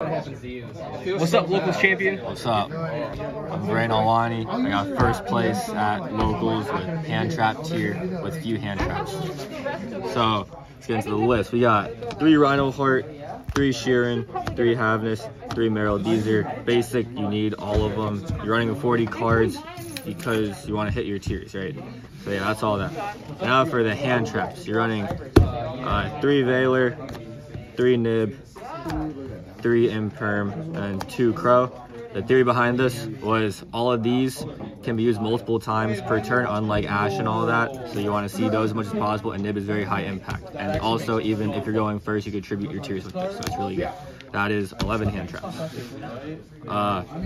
What's up, locals champion? What's up? I'm Viren Alwani. I got first place at locals with hand trap tier with few hand traps. So let's get into the list. We got 3 Rhino Heart, 3 Sheeran, 3 Havness, 3 Merrill. These are basic. You need all of them. You're running 40 cards because you want to hit your tiers, right? So yeah, that's all that. Now for the hand traps. You're running 3 Veiler, 3 Nib, 3 Imperm, and 2 Crow. The theory behind this was all of these can be used multiple times per turn, unlike Ash and all that. So you want to see those as much as possible, and Nib is very high impact. And also, even if you're going first, you contribute your tiers with this, so it's really good. That is 11 hand traps.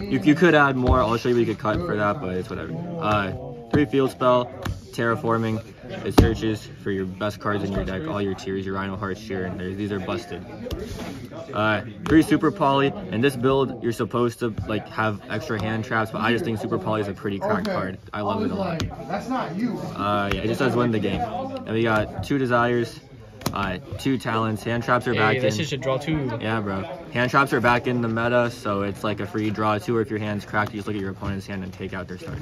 You could add more. I'll show you what you could cut for that, but it's whatever. 3 field spell, terraforming. It searches for your best cards in your deck, all your tiers, your Rhino Heart, Sheeran. These are busted. 3 Super Poly. In this build, you're supposed to like have extra hand traps, but I just think Super Poly is a pretty cracked card. I love it a lot. Yeah, it just does win the game. And we got 2 Desires, 2 Talents. Hand traps are back in. This should draw 2. Yeah, bro. Hand traps are back in the meta, so it's like a free draw 2, or if your hand's cracked, you just look at your opponent's hand and take out their start.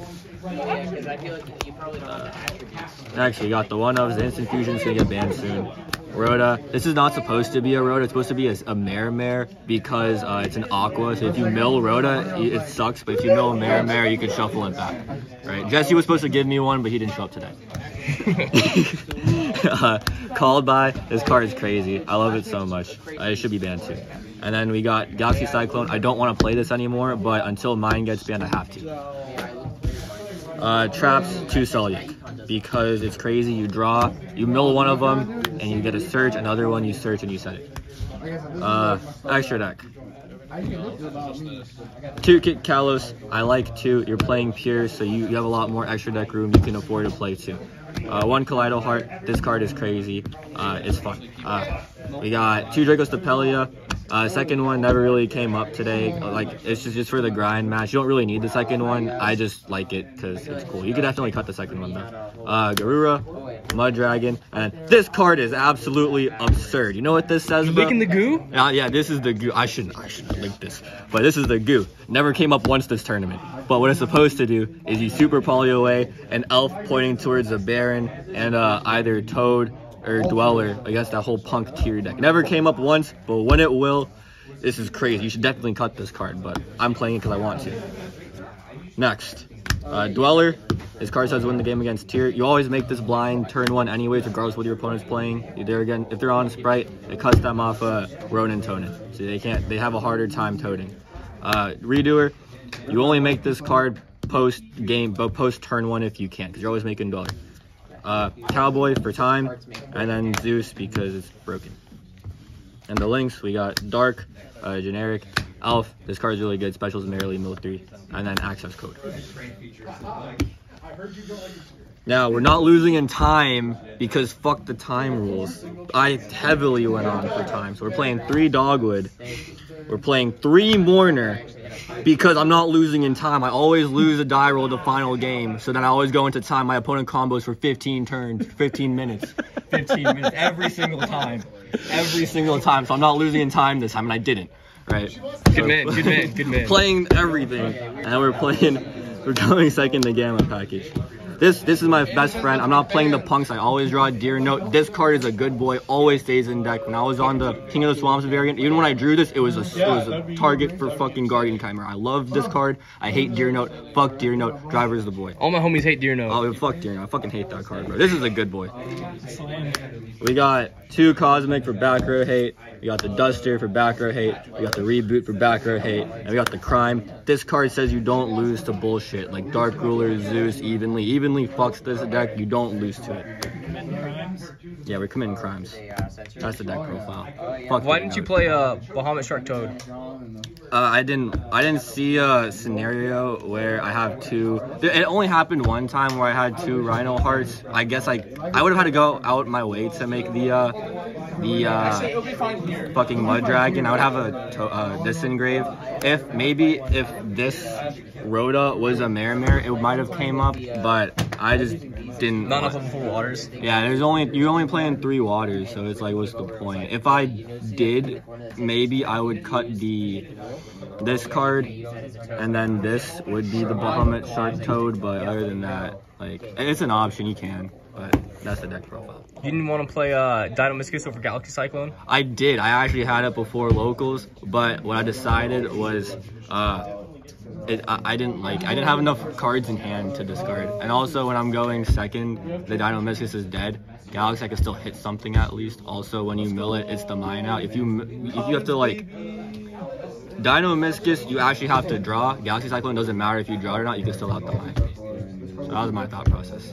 Next, we got the one-ofs. The instant fusion's gonna get banned soon. Rhoda. This is not supposed to be a Rhoda. It's supposed to be a Mare because it's an Aqua. So if you mill Rhoda, it sucks. But if you mill Mare, you can shuffle it back. Right? Jesse was supposed to give me one, but he didn't show up today. Called by. This card is crazy. I love it so much. It should be banned too. And then we got Galaxy Cyclone. I don't want to play this anymore, but until mine gets banned, I have to. Traps, 2 Sulliek. Because it's crazy. You draw, you mill one of them, and you get a search. Another one, you search and you set it. Extra deck. 2 Kit Kalos. I like 2. You're playing pure, so you have a lot more extra deck room. You can afford to play 2. 1 Kaleido Heart. This card is crazy. It's fun. We got 2 Draco Stapelia. Second one never really came up today. Like, it's just for the grind match. You don't really need the second one. I just like it because it's cool. You could definitely cut the second one though. Garura, Mud Dragon, and this card is absolutely absurd. You know what this says? You licking the goo? Yeah, this is the goo. I shouldn't link this, but this is the goo. Never came up once this tournament. But what it's supposed to do is you super poly away an elf pointing towards a Baron and either Toad or Dweller against that whole punk tier deck. Never came up once, but when it will, this is crazy. You should definitely cut this card, but I'm playing it because I want to. Next, Dweller. This card says win the game against tier. You always make this blind turn 1 anyways, regardless of what your opponent's playing. If they're on Sprite, it cuts them off Ronin Tonin. So they have a harder time toting. Redoer. You only make this card post game, but post turn 1 if you can, because you're always making Dweller. Cowboy for time, and then Zeus because it's broken. And the links, we got Dark, generic, Elf. This card is really good. Specials merely mill 3, and then access code. Now we're not losing in time because fuck the time rules. I heavily went on for time, so we're playing 3 Dogwood. We're playing 3 Mourner. Because I'm not losing in time. I always lose a die roll the final game. So then I always go into time. My opponent combos for 15 turns, 15 minutes. 15 minutes every single time. Every single time. So I'm not losing in time this time, and I didn't. Right? Good man. Playing everything. And we're going second the Gamma package. This is my best friend. I'm not playing the punks. I always draw a Deer Note. This card is a good boy. Always stays in deck. When I was on the King of the Swamps variant, even when I drew this, it was a target for fucking Guardian Chimera. I love this card. I hate Deer Note. Fuck Deer Note. Driver's the boy. All my homies hate Deer Note. Oh, fuck Deer Note. I fucking hate that card, bro. This is a good boy. We got 2 Cosmic for back row hate. We got the Duster for back row hate. We got the Reboot for back row hate. And we got the Crime. This card says you don't lose to bullshit. Like Dark Ruler, Zeus, Evenly fucks this deck. You don't lose to it. Yeah, we're committing crimes. That's the deck profile. Fuck. Why didn't you play Bahamut Shark Toad? I didn't see a scenario where I have 2. It only happened one time where I had 2 Rhino Hearts. I guess I would have had to go out my way to make the fucking Mud Dragon. I would have a this engrave. If this Rhoda was a Mare, it might have came up, but I just didn't. Not enough level 4 waters. Yeah, you're only playing 3 waters, so it's like, what's the point? If I did, maybe I would cut this card, and then this would be the Bahamut Shark Toad. But other than that, like, it's an option, you can. But that's the deck profile. You didn't want to play Dynamiscus over Galaxy Cyclone? I did. I actually had it before locals, but what I decided was I didn't have enough cards in hand to discard. And also when I'm going second, the Dynamiscus is dead. Galaxy I can still hit something at least. Also when you mill it, it's the mine out. If you have to like Dynamiscus, you actually have to draw. Galaxy Cyclone doesn't matter if you draw it or not, you can still have the mine. So that was my thought process.